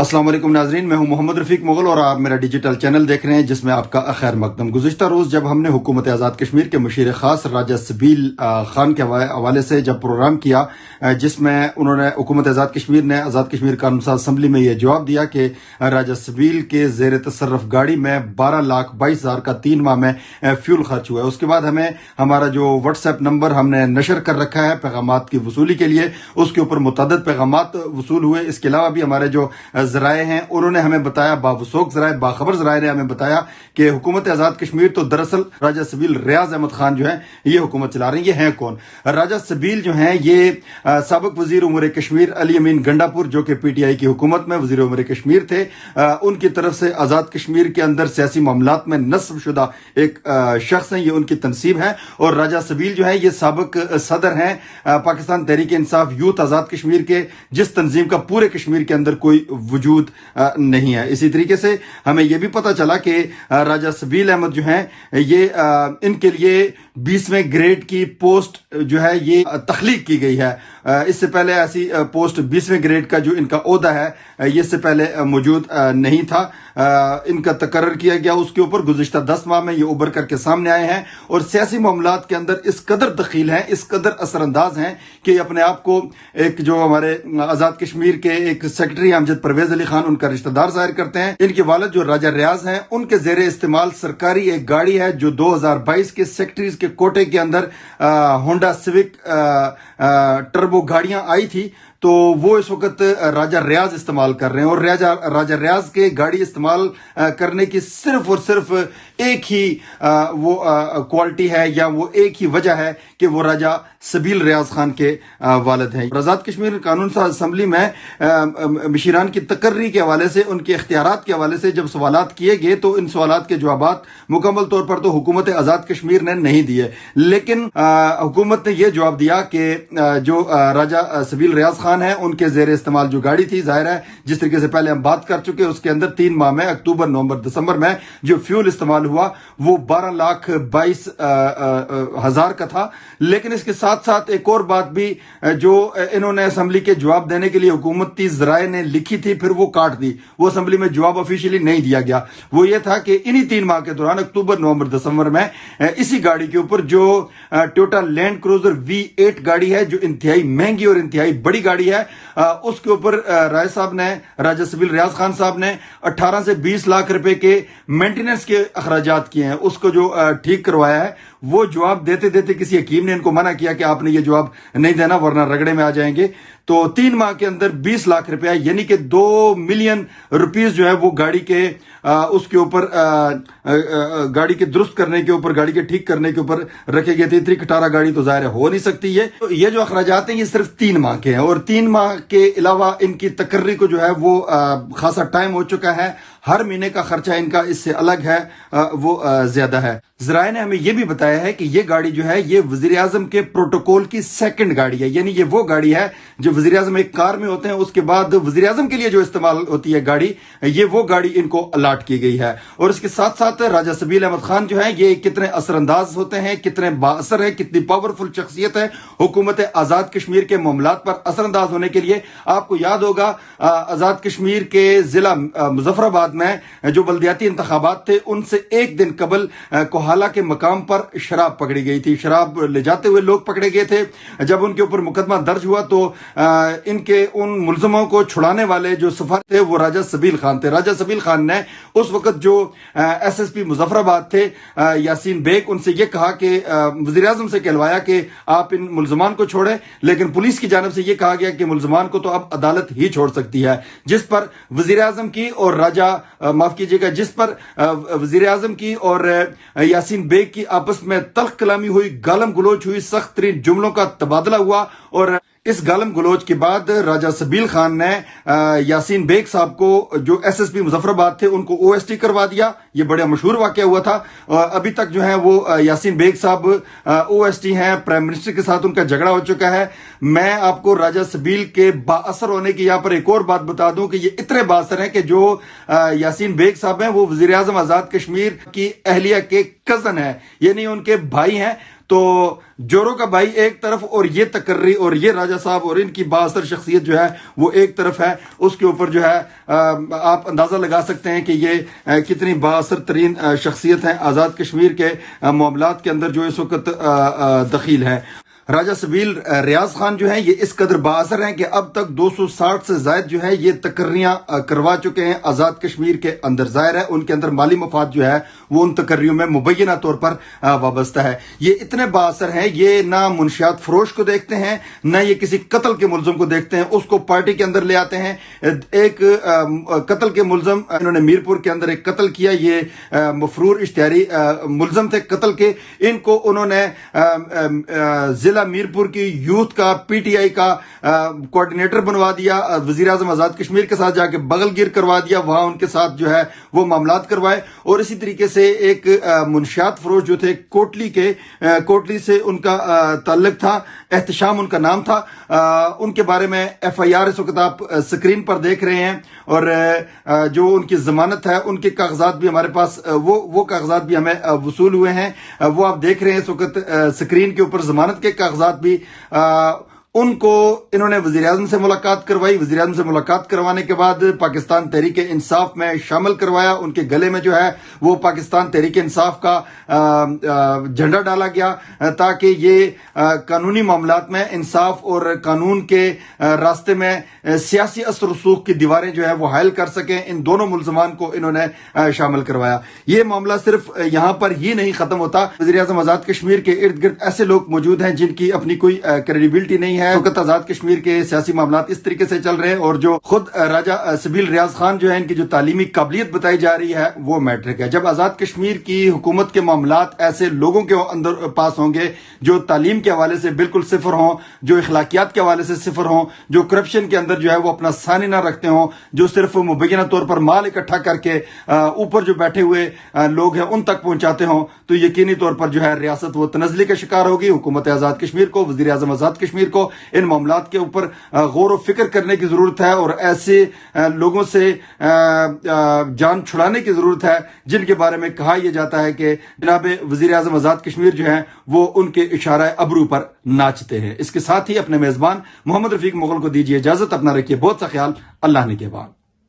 السلام علیکم ناظرین، میں ہوں محمد رفیق مغل اور آپ میرا ڈیجیٹل چینل دیکھ رہے ہیں جس میں آپ کا خیر مقدم۔ گزشتہ روز جب ہم نے حکومت آزاد کشمیر کے مشیر خاص راجہ سبیل خان کے حوالے سے جب پروگرام کیا جس میں انہوں نے حکومت آزاد کشمیر نے آزاد کشمیر قانون ساز اسمبلی میں یہ جواب دیا کہ راجہ سبیل کے زیر تصرف گاڑی میں 12,22,000 کا 3 ماہ میں فیول خرچ ہوا ہے، اس کے بعد ہمیں ہمارا جو واٹس ایپ نمبر ہم نے نشر کر رکھا ہے پیغامات کی وصولی کے لیے، اس کے اوپر متعدد پیغامات وصول ہوئے۔ اس کے علاوہ بھی ہمارے جو ذرائع ہیں انہوں نے ہمیں بتایا، باوثوق ذرائع باخبر ذرائع نے ہمیں بتایا کہ حکومت آزاد کشمیر تو دراصل راجہ سبیل ریاض احمد خان جو ہیں یہ حکومت چلا رہے ہیں۔ یہ ہیں کون؟ راجہ سبیل جو ہیں یہ سابق وزیر امور کشمیر علی امین گنڈاپور جو کہ پی ٹی آئی کی حکومت میں وزیر امور کشمیر تھے، ان کی طرف سے آزاد کشمیر کے اندر سیاسی معاملات میں نصب شدہ ایک شخص ہیں، یہ ان کی تنصیب ہے۔ اور راجہ سبیل جو ہیں یہ سابق صدر ہیں پاکستان تحریک انصاف یوتھ آزاد کشمیر کے، جس تنظیم کا پورے کشمیر کے اندر کوئی وجود نہیں ہے۔ اسی طریقے سے ہمیں یہ بھی پتہ چلا کہ راجہ سبیل احمد جو ہیں یہ ان کے لیے 20ویں گریڈ کی پوسٹ جو ہے یہ تخلیق کی گئی ہے۔ اس سے پہلے ایسی پوسٹ 20ویں گریڈ کا جو ان کا عہدہ ہے یہ اس سے پہلے موجود نہیں تھا، ان کا تقرر کیا گیا اس کے اوپر۔ گزشتہ 10 ماہ میں یہ ابھر کر کے سامنے آئے ہیں اور سیاسی معاملات کے اندر اس قدر دخیل ہیں، اس قدر اثر انداز ہیں کہ اپنے آپ کو ایک جو ہمارے آزاد کشمیر کے ایک سیکرٹری امجد پرویز علی خان ان کا رشتہ دار ظاہر کرتے ہیں۔ ان کے والد جو راجہ ریاض ہیں ان کے زیر استعمال سرکاری ایک گاڑی ہے جو 2022 کے سیکرٹریز کے کوٹے کے اندر ہونڈا سیوک ٹربو گاڑیاں آئی تھی، تو وہ اس وقت راجہ ریاض استعمال کر رہے ہیں۔ اور راجہ ریاض کے گاڑی استعمال کرنے کی صرف اور صرف ایک ہی وہ کوالٹی ہے یا وہ ایک ہی وجہ ہے کہ وہ راجہ سبیل ریاض خان کے والد ہیں۔ آزاد کشمیر قانون ساز اسمبلی میں مشیران کی تقرری کے حوالے سے، ان کے اختیارات کے حوالے سے جب سوالات کیے گئے تو ان سوالات کے جوابات مکمل طور پر تو حکومت آزاد کشمیر نے نہیں دیے، لیکن حکومت نے یہ جواب دیا کہ جو راجہ سبیل ریاض خان ہیں ان کے زیر استعمال جو گاڑی تھی، ظاہر ہے جس طریقے سے پہلے ہم بات کر چکے، اس کے اندر 3 ماہ میں اکتوبر نومبر دسمبر میں جو فیول استعمال ہوا وہ 12,22,000 کا تھا۔ لیکن اس کے ساتھ ساتھ ایک اور بات بھی جو انہوں نے اسمبلی کے جواب دینے کے لیے حکومتی ذرائع نے لکھی تھی پھر وہ کاٹ دی، وہ اسمبلی میں جواب آفیشیلی نہیں دیا گیا۔ وہ یہ تھا کہ انہی 3 ماہ کے دوران اکتوبر نومبر دسمبر میں اسی گاڑی کے اوپر جو ٹویوٹا لینڈ کروزر V8 گاڑی ہے جو انتہائی مہنگی اور انتہائی بڑی گاڑی ہے، اس کے اوپر رائے صاحب نے، راجہ سبیل ریاض خان صاحب نے 18 سے 20 لاکھ روپے کے مینٹیننس کے اخراجات کیے ہیں، اس کو جو ٹھیک کروایا ہے۔ وہ جواب دیتے دیتے کسی حکیم نے ان کو منع کیا کہ آپ نے یہ جواب نہیں دینا ورنہ رگڑے میں آ جائیں گے۔ تو 3 ماہ کے اندر 20 لاکھ روپیہ یعنی کہ 2 ملین روپیز جو ہے وہ گاڑی کے اس کے اوپر گاڑی کے درست کرنے کے اوپر، گاڑی کے ٹھیک کرنے کے اوپر رکھے گئے تھے۔ اتنی کٹارا گاڑی تو ظاہر ہو نہیں سکتی یہ جو اخراجات ہیں یہ صرف 3 ماہ کے ہیں، اور 3 ماہ کے علاوہ ان کی تقرری کو جو ہے وہ خاصا ٹائم ہو چکا ہے، ہر مہینے کا خرچہ ان کا اس سے الگ ہے، وہ زیادہ ہے۔ ذرائع نے ہمیں یہ بھی بتایا ہے کہ یہ گاڑی جو ہے یہ وزیر اعظم کے پروٹوکول کی 2nd گاڑی ہے، یعنی یہ وہ گاڑی ہے جو وزیر اعظم ایک کار میں ہوتے ہیں، اس کے بعد وزیر اعظم کے لیے جو استعمال ہوتی ہے گاڑی، یہ وہ گاڑی ان کو الاٹ کی گئی ہے۔ اور اس کے ساتھ ساتھ راجہ سبیل احمد خان جو ہیں یہ کتنے اثر انداز ہوتے ہیں، کتنے با اثر ہیں، کتنی پاورفل شخصیت ہے حکومت آزاد کشمیر کے معاملات پر اثر انداز ہونے کے لیے۔ آپ کو یاد ہوگا آزاد کشمیر کے ضلع مظفر آباد میں جو بلدیاتی انتخابات تھے ان سے ایک دن قبل کوہالہ کے مقام پر شراب پکڑی گئی تھی، شراب لے جاتے ہوئے لوگ پکڑے گئے تھے۔ جب ان کے اوپر مقدمہ درج ہوا تو ان کے ان ملزموں کو چھڑانے والے جو سفیر تھے وہ راجہ سبیل خان تھے۔ راجہ سبیل خان نے اس وقت جو SSP مظفر آباد تھے یاسین بیگ، ان سے یہ کہا کہ وزیر اعظم سے کہلوایا کہ آپ ان ملزمان کو چھوڑیں، لیکن پولیس کی جانب سے یہ کہا گیا کہ ملزمان کو تو اب عدالت ہی چھوڑ سکتی ہے، جس پر وزیر اعظم کی اور جس پر وزیر اعظم کی اور یاسین بیگ کی آپس میں تلخ کلامی ہوئی، گالم گلوچ ہوئی، سخت ترین جملوں کا تبادلہ ہوا۔ اور اس گالم گلوچ کے بعد راجہ سبیل خان نے یاسین بیگ صاحب کو جو SSP مظفر آباد تھے ان کو OST کروا دیا، یہ بڑا مشہور واقعہ ہوا تھا. ابھی تک جو ہے وہ یاسین بیگ صاحب OST ہیں, پرائم منسٹر کے ساتھ ان کا جھگڑا ہو چکا ہے. میں آپ کو راجہ سبیل کے با اثر ہونے کی یہاں پر ایک اور بات بتا دوں کہ یہ اتنے با اثر ہیں کہ جو یاسین بیگ صاحب ہیں وہ وزیر اعظم آزاد کشمیر کی اہلیہ کے کزن ہیں, یعنی ان کے بھائی ہیں. تو جورو کا بھائی ایک طرف اور یہ تقرری اور یہ راجہ صاحب اور ان کی با اثر شخصیت جو ہے وہ ایک طرف ہے. اس کے اوپر جو ہے آپ اندازہ لگا سکتے ہیں کہ یہ کتنی با اثر ترین شخصیت ہیں آزاد کشمیر کے معاملات کے اندر جو اس وقت دخیل ہے. راجہ سبیل ریاض خان جو ہیں یہ اس قدر با اثر ہیں کہ اب تک 260 سے زائد جو ہے یہ تقرریاں کروا چکے ہیں آزاد کشمیر کے اندر. ظاہر ہے ان کے اندر مالی مفاد جو ہے وہ ان تقرریوں میں مبینہ طور پر وابستہ ہے. یہ اتنے با اثر ہیں, یہ نہ منشیات فروش کو دیکھتے ہیں, نہ یہ کسی قتل کے ملزم کو دیکھتے ہیں, اس کو پارٹی کے اندر لے آتے ہیں. ایک قتل کے ملزم انہوں نے میرپور کے اندر ایک قتل کیا, یہ مفرور اشتہاری ملزم تھے قتل کے. ان کو انہوں نے ضلع میرپور کی یوتھ کا PTI کا کوارڈینیٹر بنوا دیا, وزیر اعظم آزاد کشمیر کے ساتھ جا کے بغل گیر کروا دیا, وہاں ان کے ساتھ جو ہے وہ معاملات کروائے. اور اسی طریقے سے ایک منشیات فروش جو تھے کوٹلی سے ان کا تعلق تھا, احتشام ان کا نام تھا, ان کے بارے میں FIR اس وقت آپ سکرین پر دیکھ رہے ہیں. اور جو ان کی ضمانت ہے ان کے کاغذات بھی ہمارے پاس وہ کاغذات بھی ہمیں وصول ہوئے ہیں, وہ آپ دیکھ رہے ہیں اس وقت سکرین کے اوپر. ضمانت کے کاغذات بھی ان کو انہوں نے وزیر اعظم سے ملاقات کروائی. وزیر اعظم سے ملاقات کروانے کے بعد پاکستان تحریک انصاف میں شامل کروایا. ان کے گلے میں جو ہے وہ پاکستان تحریک انصاف کا جھنڈا ڈالا گیا تاکہ یہ قانونی معاملات میں انصاف اور قانون کے راستے میں سیاسی اثر و رسوخ کی دیواریں جو ہے وہ حائل کر سکیں. ان دونوں ملزمان کو انہوں نے شامل کروایا. یہ معاملہ صرف یہاں پر ہی نہیں ختم ہوتا. وزیر اعظم آزاد کشمیر کے ارد گرد ایسے لوگ موجود ہیں جن کی اپنی کوئی کریڈیبلٹی نہیں ہے. وقت آزاد کشمیر کے سیاسی معاملات اس طریقے سے چل رہے ہیں, اور جو خود راجہ سبیل ریاض خان جو ہے ان کی جو تعلیمی قابلیت بتائی جا رہی ہے وہ میٹرک ہے. جب آزاد کشمیر کی حکومت کے معاملات ایسے لوگوں کے اندر پاس ہوں گے جو تعلیم کے حوالے سے بالکل صفر ہوں, جو اخلاقیات کے حوالے سے صفر ہوں, جو کرپشن کے اندر جو ہے وہ اپنا ثانی نہ رکھتے ہوں, جو صرف مبینہ طور پر مال اکٹھا کر کے اوپر جو بیٹھے ہوئے لوگ ہیں ان تک پہنچاتے ہوں, تو یقینی طور پر جو ہے ریاست وہ تنزلی کا شکار ہوگی. حکومت آزاد کشمیر کو, وزیر اعظم آزاد کشمیر کو ان معاملات کے اوپر غور و فکر کرنے کی ضرورت ہے, اور ایسے لوگوں سے جان چھڑانے کی ضرورت ہے جن کے بارے میں کہا یہ جاتا ہے کہ جناب وزیر اعظم آزاد کشمیر جو ہیں وہ ان کے اشارہ ابرو پر ناچتے ہیں. اس کے ساتھ ہی اپنے میزبان محمد رفیق مغل کو دیجیے اجازت. اپنا رکھیے بہت سا خیال. اللہ نے کے بعد.